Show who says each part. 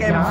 Speaker 1: KMC